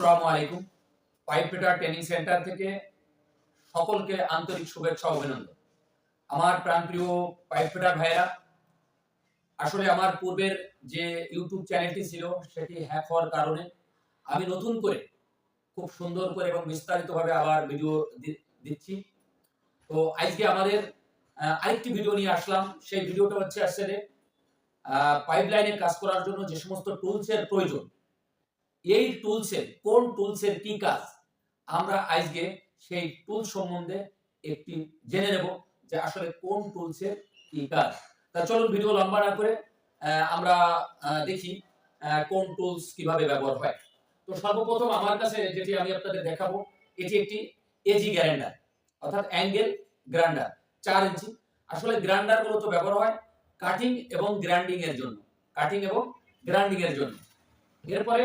আসসালামু আলাইকুম। Pipe fitter training centre থেকে সকলকে আন্তরিক শুভেচ্ছা ও অভিনন্দন। আমার প্রাণপ্রিয় পাইপ ফিটার ভাইয়েরা, আসলে আমার পূর্বের যে ইউটিউব চ্যানেলটি ছিল সেটি হ্যাক হওয়ার কারণে আমি নতুন করে খুব সুন্দর করে এবং বিস্তারিতভাবে আবার ভিডিও দিচ্ছি। তো আজকে আমাদের আরেকটি ভিডিও নিয়ে আসলাম। সেই ভিডিওটা হচ্ছে আসলে পাইপলাইনে কাজ করার জন্য যে সমস্ত টুলসের প্রয়োজন, এই টুলসের কোন টুলসের কি কাজ, আমরা আজকে সেই টুল সম্বন্ধে একটি জেনে নেব যে আসলে কোন টুলসের কি কাজ। তা চলুন ভিডিও লম্বা না করে আমরা দেখি কোন টুলস কিভাবে ব্যবহার হয়। তো সর্বপ্রথম আমার কাছে যেটি আমি আপনাদের দেখাবো, এটি একটি এজি গ্রাইন্ডার, অর্থাৎ অ্যাঙ্গেল গ্রাইন্ডার 4 ইঞ্চি। আসলে গ্রাইন্ডার মূলত ব্যবহার হয় কাটিং এবং গ্রাইন্ডিং এর জন্য, কাটিং এবং গ্রাইন্ডিং এর জন্য। এরপরে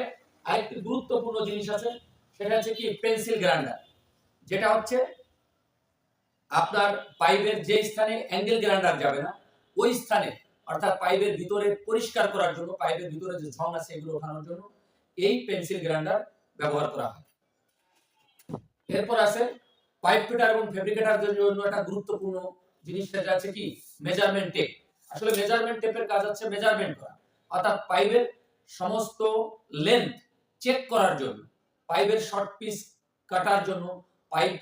আরেকটি গুরুত্বপূর্ণ জিনিস আছে, সেটা হচ্ছে কি পেন্সিল গ্রাইন্ডার, যেটা হচ্ছে আপনার পাইপের যে স্থানে অ্যাঙ্গেল গ্রাইন্ডার যাবে না ওই স্থানে, অর্থাৎ পাইপের ভিতরে পরিষ্কার করার জন্য, পাইপের ভিতরে যে ঝং আছে এগুলো ওঠানোর জন্য এই পেন্সিল গ্রাইন্ডার ব্যবহার করা হয়। এরপর আছে পাইপ ফিটার এবং ফেব্রিকেটরদের জন্য একটা গুরুত্বপূর্ণ জিনিস, সেটা আছে কি মেজারমেন্ট টেপ। আসলে মেজারমেন্ট টেপের কাজ হচ্ছে মেজারমেন্ট করা, অর্থাৎ পাইপের সমস্ত লেন্থ চেক করার জন্য, পাইপের শর্ট পিস কাটার জন্য, পাইপ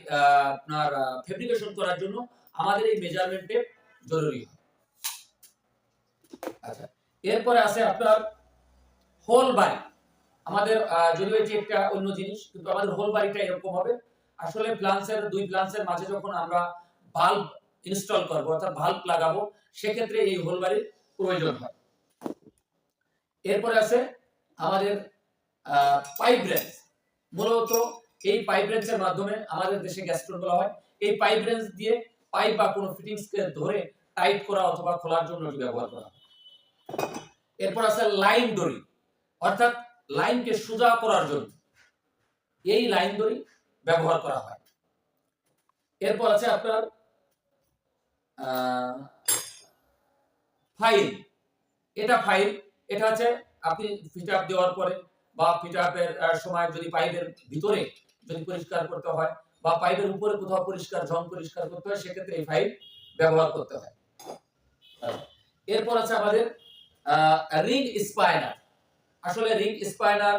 আপনার ফেব্রিকেশন করার জন্য আমাদের এই মেজারমেন্ট টেপ জরুরি হয়। আচ্ছা, এরপরে আছে আপনার হোল বাড়ি। আমাদের যদিও এটি একটা অন্য জিনিস, কিন্তু আমাদের হোল বাড়িটা এরকম হবে। আসলে ফ্লান্সের দুই ফ্লান্সের মাঝে যখন আমরা বাল্ব ইনস্টল করব, অর্থাৎ বাল্ব লাগাবো, সেক্ষেত্রে এই হোল বাড়ির প্রয়োজন হয়। এরপরে আছে আমাদের পাইপ রেঞ্জ। মূলত এই পাইপ রেঞ্জের মাধ্যমে আমাদের দেশে গ্যাস্ট্রন বলা হয়। এই পাইপ রেঞ্জ দিয়ে পাইপ বা কোনো ফিটিংসকে ধরে টাইট করা অথবা খোলার জন্য ব্যবহার করা হয়। এরপর আছে লাইন দড়ি, অর্থাৎ লাইনকে সোজা করার জন্য এই লাইন দড়ি ব্যবহার করা হয়। এরপর আছে আপনার ফাইল। এটা হচ্ছে আপনি ফিট আপ দেওয়ার পরে বা ফিট আপের সময় যদি পাইপের ভিতরে যদি পরিষ্কার করতে হয় বা পাইপের উপরে কোথাও পরিষ্কার ঝং পরিষ্কার করতে হয়, সেক্ষেত্রে এই ফাইল ব্যবহার করতে হয়। এরপর আছে আমাদের রিং স্পাইনার। আসলে রিং স্পাইনার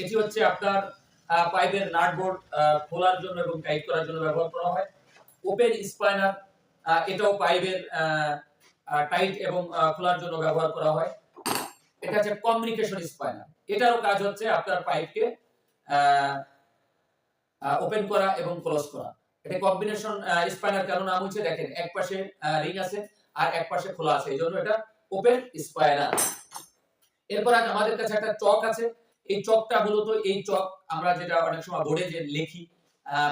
এটি হচ্ছে আপনার পাইপের নাট বোল্ট খোলার জন্য এবং টাইট করার জন্য ব্যবহার করা হয়। ওপেন স্পাইনার, এটাও পাইপের টাইট এবং খোলার জন্য ব্যবহার করা হয়। এটা হচ্ছে কমিউনিকেশন স্পাইনার, এটারও কাজ হচ্ছে আপনার পাইপকে ওপেন করা এবং ক্লোজ করা। এটা কম্বিনেশন স্পাইনার কেন নাম হচ্ছে, দেখেন এক পাশে রিং আছে আর এক পাশে খোলা আছে, এইজন্য এটা ওপেন স্পাইনার। এরপর আমাদের কাছে একটা চক আছে। এই চকটা মূলত, এই চক আমরা যেটা অনেক সময় বোর্ডে যে লিখি,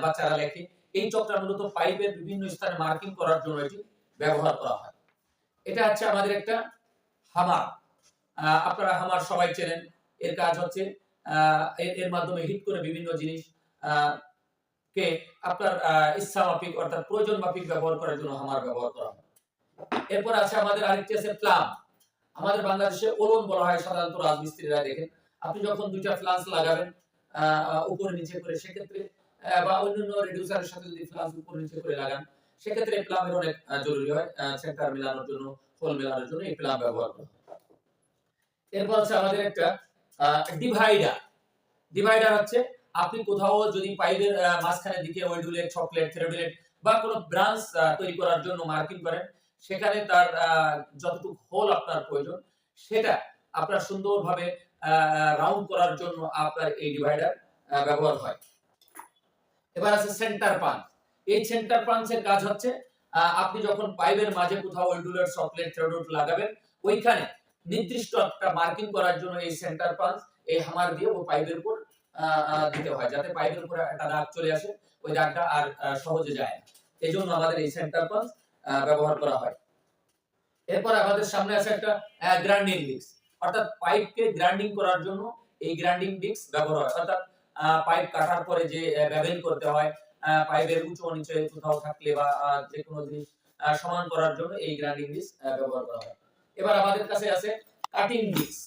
বাচ্চারা লেখে, এই চকটা মূলত পাইপের বিভিন্ন স্থানে মার্কিং করার জন্য এটি ব্যবহার করা হয়। এটা হচ্ছে আমাদের একটা হামার। আপনারা হামার সবাই চেনেন। এর কাজ হচ্ছে এর মাধ্যমে হিট করে বিভিন্ন জিনিস কে আপনার ইচ্ছা মাফিক, অর্থাৎ প্রয়োজন মাফিক ব্যবহার করার জন্য হামার ব্যবহার করা হয়। এরপর আছে আমাদের আরেকটি আছে প্লাম। আমাদের বাংলাদেশে ওলন বলা হয় সাধারণত রাজমিস্ত্রিরা। দেখেন আপনি যখন দুইটা ফ্লান্স লাগাবেন উপরে নিচে করে, সেক্ষেত্রে বা অন্যান্য রিডিউসারের সাথে যদি ফ্লান্স উপরে নিচে করে লাগান, সেক্ষেত্রে প্লামের অনেক জরুরি হয়। সেন্টার মেলানোর জন্য, হোল মেলানোর জন্য এই প্লাম ব্যবহার করা হয়। এরপর আছে আমাদের একটা ডিভাইডার। ডিভাইডার হচ্ছে আপনি কোথাও যদি পাইপের মাঝখানের দিকে ওয়েডুলেট, চকলেট, থ্রেডুলেট বা কোনো ব্রাঞ্চ তৈরি করার জন্য মার্কিং করেন, সেখানে তার যতটুকু হোল আপনার প্রয়োজন সেটা আপনার সুন্দরভাবে রাউন্ড করার জন্য আপনার এই ডিভাইডার ব্যবহার হয়। এবার আছে সেন্টার পাঞ্চ। এই সেন্টার পাঞ্চের কাজ হচ্ছে আপনি যখন পাইপের মাঝে কোথাও ওয়েডুলেট, চকলেট, থ্রেডুলেট লাগাবেন, ওইখানে নির্দিষ্ট একটা মার্কিং করার জন্য এই সেন্টার পাঞ্চ, এই হামার দিয়ে ওই পাইপের উপর দিতে হয়, যাতে পাইপের উপরে একটা দাগ চলে আসে, ওই দাগটা আর সহজে যায় না। এই জন্য আমাদের এই সেন্টার পাঞ্চ ব্যবহার করা হয়। এরপর আমাদের সামনে আছে একটা গ্রাইন্ডিং ডিস্ক, অর্থাৎ পাইপকে গ্রাইন্ডিং করার জন্য এই গ্রাইন্ডিং ডিস্ক ব্যবহার হয়। অর্থাৎ পাইপ কাটার পরে যে বেভেল করতে হয়, পাইপের উঁচু নিচে কোথাও থাকলে বা যে কোনো জিনিস সমান করার জন্য এই গ্রাইন্ডিং ডিস্ক ব্যবহার করা হয়। এবার আমাদের কাছে আছে কাটিং ডিস্ক।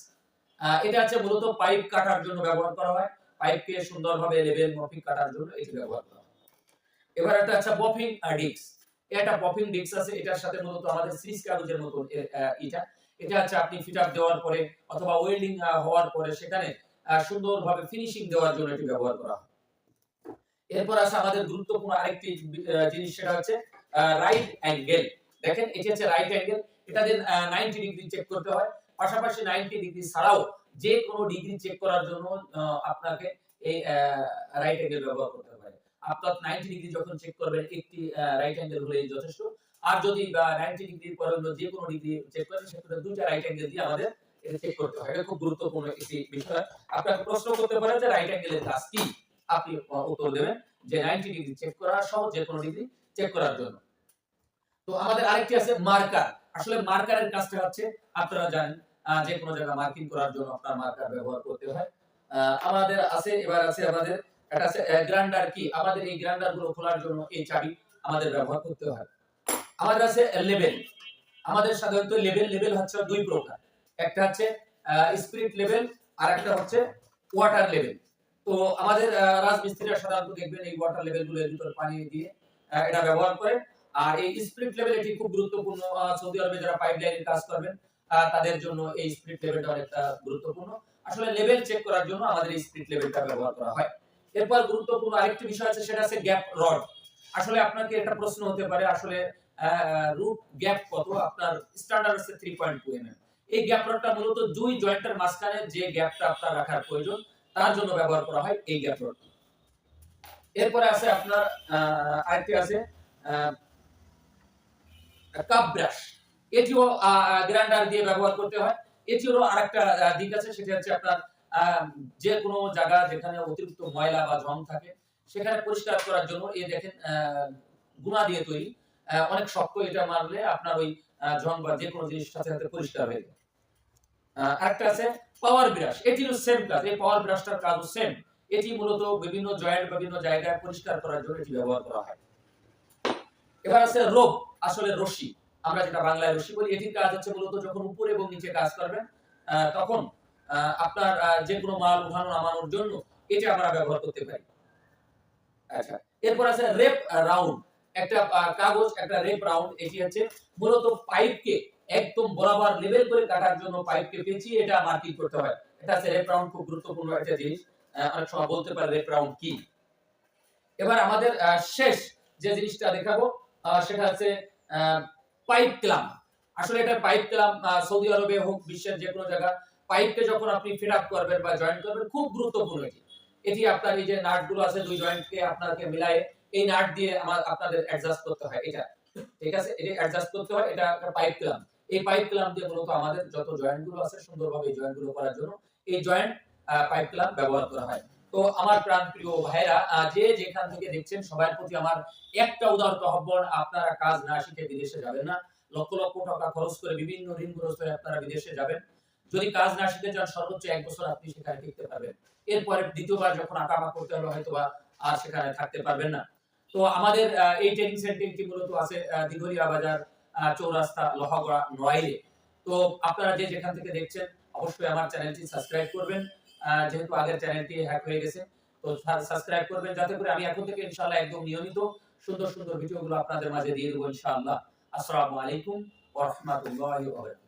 এটা হচ্ছে মূলত পাইপ কাটার জন্য ব্যবহার করা হয়। পাইপকে সুন্দরভাবে লেভেল মাফিক কাটার জন্য এটি ব্যবহার করা হয়। এবার একটা আচ্ছা বফিং ডিস্ক, এটা বফিং ডিস্ক আছে, এটার সাথে মূলত আমাদের সিরিজ কাগজের মতন এটা হচ্ছে আপনি ফিট আপ দেওয়ার পরে অথবা ওয়েল্ডিং হওয়ার পরে সেখানে সুন্দরভাবে ফিনিশিং দেওয়ার জন্য এটি ব্যবহার করা হয়। এরপর আছে আমাদের গুরুত্বপূর্ণ আরেকটি জিনিস, সেটা হচ্ছে রাইট অ্যাঙ্গেল। দেখেন এটি হচ্ছে রাইট অ্যাঙ্গেল, এটা দিয়ে 90 ডিগ্রি চেক করতে হয়। পাশাপাশি 90 ডিগ্রি ছাড়াও যে কোনো ডিগ্রি চেক করার জন্য আপনাকে এই রাইট অ্যাঙ্গেল ব্যবহার করতে হয়। আপনার 90 ডিগ্রি যখন চেক করবেন একটি রাইট অ্যাঙ্গেল হলেই যথেষ্ট। আর যদি 90 ডিগ্রির পরে অন্য যে কোনো ডিগ্রি চেক করেন সেক্ষেত্রে দুইটা রাইট অ্যাঙ্গেল দিয়ে আমাদের এটা চেক করতে হয়। এটা খুব গুরুত্বপূর্ণ একটি বিষয়। আপনাকে প্রশ্ন করতে পারে যে রাইট অ্যাঙ্গেলের কাজ কি? আপনি উত্তর দেবেন যে 90 ডিগ্রি চেক করা সহ যে কোনো ডিগ্রি চেক করার জন্য। তো আমাদের আরেকটি আছে মার্কার। আসলে মার্কারের কাজটা হচ্ছে আপনারা জানেন যে কোনো জায়গায় মার্কিং করার জন্য আপনার মার্কার ব্যবহার করতে হয়। আমাদের আছে এবার আছে আমাদের এটা আছে গ্রাইন্ডার কি, আমাদের এই গ্রাইন্ডার গুলো খোলার জন্য এই চাবি আমাদের ব্যবহার করতে হয়। আমাদের আছে লেভেল। আমাদের সাধারণত লেভেল হচ্ছে দুই প্রকার, একটা হচ্ছে স্পিরিট লেভেল আর একটা হচ্ছে ওয়াটার লেভেল। তো আমাদের রাজমিস্ত্রিরা সাধারণত দেখবেন এই ওয়াটার লেভেল গুলো এর ভিতর পানি দিয়ে এটা ব্যবহার করে। আর এই স্পিরিট লেভেল এটি খুব গুরুত্বপূর্ণ, সৌদি আরবে যারা পাইপলাইনের কাজ করবেন তাদের জন্য এই স্পিরিট লেভেলটা অনেকটা গুরুত্বপূর্ণ। আসলে লেভেল চেক করার জন্য আমাদের এই স্পিরিট লেভেলটা ব্যবহার করা হয়। এরপর গুরুত্বপূর্ণ আরেকটি বিষয় আছে, সেটা আছে গ্যাপ রড। আসলে আপনাকে একটা প্রশ্ন হতে পারে আসলে রুট গ্যাপ কত? আপনার স্ট্যান্ডার্ড আছে 3.2 mm। এই গ্যাপ রডটা মূলত দুই জয়েন্টের মাঝখানে যে গ্যাপটা আপনার রাখার প্রয়োজন তার জন্য ব্যবহার করা হয় এই গ্যাপ রড। এরপরে আছে আপনার আরেকটি আছে কাপ ব্রাশ। এটিও গ্রাইন্ডার দিয়ে ব্যবহার করতে হয়। এটিরও আরেকটা দিক আছে, সেটা হচ্ছে আপনার যে কোনো জায়গা যেখানে অতিরিক্ত ময়লা বা জং থাকে সেখানে পরিষ্কার করার জন্য এই দেখেন গুণা দিয়ে তৈরি, অনেক শক্ত, এটা মারলে আপনার ওই জং বা যে কোনো জিনিস সাথে সাথে পরিষ্কার হয়ে যায়। আরেকটা আছে পাওয়ার ব্রাশ, এটিরও সেম কাজ, এই পাওয়ার ব্রাশটার কাজও সেম। এটি মূলত বিভিন্ন জয়েন্ট বিভিন্ন জায়গায় পরিষ্কার করার জন্য এটি ব্যবহার করা হয়। এবার আছে রোপ, আসলে রশি, আমরা যেটা বাংলায় রশি বলি। এটির কাজ হচ্ছে মূলত যখন উপরে এবং নিচে কাজ করবেন তখন আপনার যে কোনো মাল উঠানো নামানোর জন্য এটি আমরা ব্যবহার করতে পারি। আচ্ছা, এরপর আছে রেপ রাউন্ড, একটা কাগজ, একটা রেপ রাউন্ড। এটি হচ্ছে মূলত পাইপকে একদম বরাবর লেভেল করে কাটার জন্য পাইপকে পেঁচিয়ে এটা মার্কিং করতে হয়। এটা আছে রেপ রাউন্ড, খুব গুরুত্বপূর্ণ একটা জিনিস। অনেক সময় বলতে পারে রেপ রাউন্ড কি। এবার আমাদের শেষ যে জিনিসটা দেখাবো সেটা হচ্ছে পাইপ ক্লাম্প। আসলে এটা পাইপ ক্লাম্প সৌদি আরবে হোক বিশ্বের যে কোনো জায়গা পাইপকে যখন আপনি ফিট আপ করবেন বা জয়েন্ট করবেন খুব গুরুত্বপূর্ণ এটি আপনার এই যে নাট গুলো আছে দুই জয়েন্টকে আপনাকে মিলায়ে এই নাট দিয়ে আপনাদের অ্যাডজাস্ট করতে হয়। এটা ঠিক আছে, এটা অ্যাডজাস্ট করতে হয়, এটা একটা পাইপ ক্লাম্প। এই পাইপ ক্লাম্প দিয়ে মূলত আমাদের যত জয়েন্ট গুলো আছে সুন্দরভাবে এই জয়েন্ট গুলো করার জন্য এই জয়েন্ট পাইপ ক্লাম্প ব্যবহার করা হয়। তো আমার প্রাণ প্রিয় ভাইরা, যে যেখান থেকে দেখছেন সবার প্রতি আমার একটা উদারত আহ্বান, আপনারা কাজ না শিখে বিদেশে যাবেন না। লক্ষ লক্ষ টাকা খরচ করে বিভিন্ন ঋণগ্রস্ত হয়ে আপনারা বিদেশে যাবেন। যদি কাজ না শিখে যান সর্বোচ্চ 1 বছর আপনি সেখানে টিকতে পারবেন। এরপরে দ্বিতীয়বার যখন আকামা করতে হবে হয়তোবা আর সেখানে থাকতে পারবেন না। তো আমাদের এই ট্রেনিং সেন্টারটি মূলত আছে দিঘলিয়া বাজার, চৌরাস্তা, লোহাগড়া, নোয়াইলে। তো আপনারা যে যেখান থেকে দেখছেন অবশ্যই আমার চ্যানেলটি সাবস্ক্রাইব করবেন। যেহেতু আগের চ্যানেলটি হ্যাক হয়ে গেছে, তো সাবস্ক্রাইব করবেন যাতে করে আমি এখন থেকে ইনশাআল্লাহ একদম নিয়মিত সুন্দর সুন্দর ভিডিওগুলো আপনাদের মাঝে দিয়ে দেব ইনশাআল্লাহ। আসসালামু আলাইকুম ওয়া রাহমাতুল্লাহি ওয়া বারাকাতুহু।